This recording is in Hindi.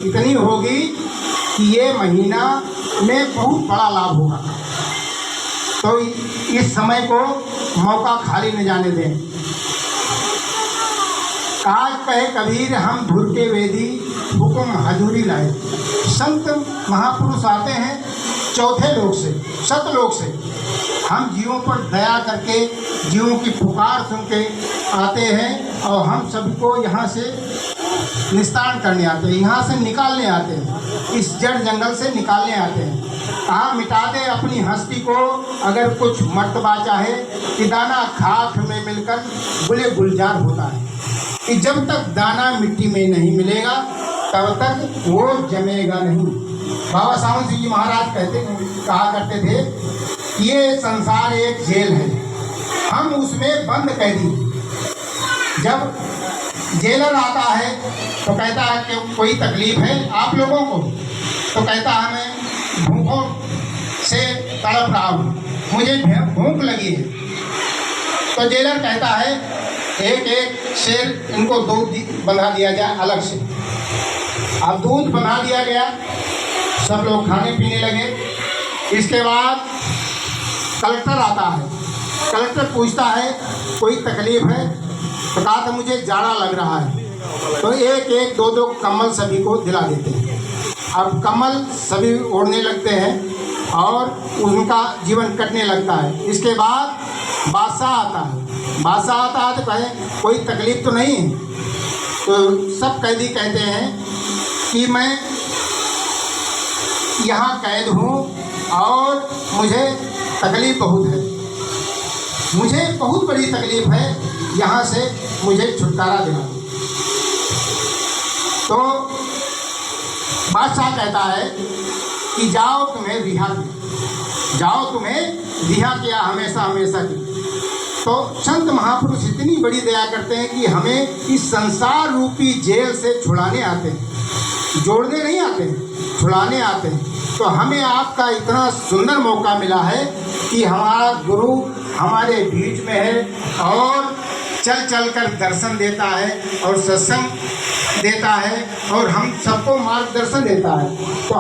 इतनी होगी कि ये महीना में बहुत बड़ा लाभ होगा। तो इस समय को मौका खाली न जाने दें। काज कहे कबीर हम धुर के वेदी, हुक्म हजूरी लाए। संत महापुरुष आते हैं चौथे लोक से, सतलोक से। हम जीवों पर दया करके जीवों की पुकार सुन के आते हैं और हम सबको यहाँ से निस्तारण करने आते हैं, यहाँ से निकालने आते हैं, इस जड़ जंगल से निकालने आते हैं। कहाँ मिटा दे अपनी हस्ती को अगर कुछ मर्तबा चाहे, कि दाना खाक में मिलकर गुले गुलजार होता है। कि जब तक दाना मिट्टी में नहीं मिलेगा तब तक वो जमेगा नहीं। बाबा सावन सिंह जी महाराज कहा करते थे ये संसार एक जेल है, हम उसमें बंद कैदी। जब जेलर आता है तो कहता है कि कोई तकलीफ है आप लोगों को, तो कहता है मैं भूखों से तड़प रहा हूँ, मुझे भूख लगी है। तो जेलर कहता है एक एक शेर इनको दूध बना दिया जाए अलग से। अब दूध बना दिया गया, सब लोग खाने पीने लगे। इसके बाद कलेक्टर आता है, कलेक्टर पूछता है कोई तकलीफ है, तो कहा था मुझे जाड़ा लग रहा है। तो एक एक दो दो कम्बल सभी को दिला देते हैं। अब कम्बल सभी ओढ़ने लगते हैं और उनका जीवन कटने लगता है। इसके बाद बादशाह आता है, बादशाह आता है तो कहे कोई तकलीफ तो नहीं है। तो सब कैदी कहते हैं कि मैं यहाँ कैद हूँ और मुझे तकलीफ़ बहुत है, मुझे बहुत बड़ी तकलीफ़ है, यहाँ से मुझे छुटकारा दिला दो। तो बादशाह कहता है कि जाओ तुम्हें रिहा किया, जाओ तुम्हें रिहा किया हमेशा हमेशा की। तो संत महापुरुष इतनी बड़ी दया करते हैं कि हमें इस संसार रूपी जेल से छुड़ाने आते हैं, जोड़ने नहीं आते हैं, छुड़ाने आते हैं। तो हमें आपका इतना सुंदर मौका मिला है कि हमारा गुरु हमारे बीच में है और चल चल कर दर्शन देता है और सत्संग देता है और हम सबको मार्गदर्शन देता है। तो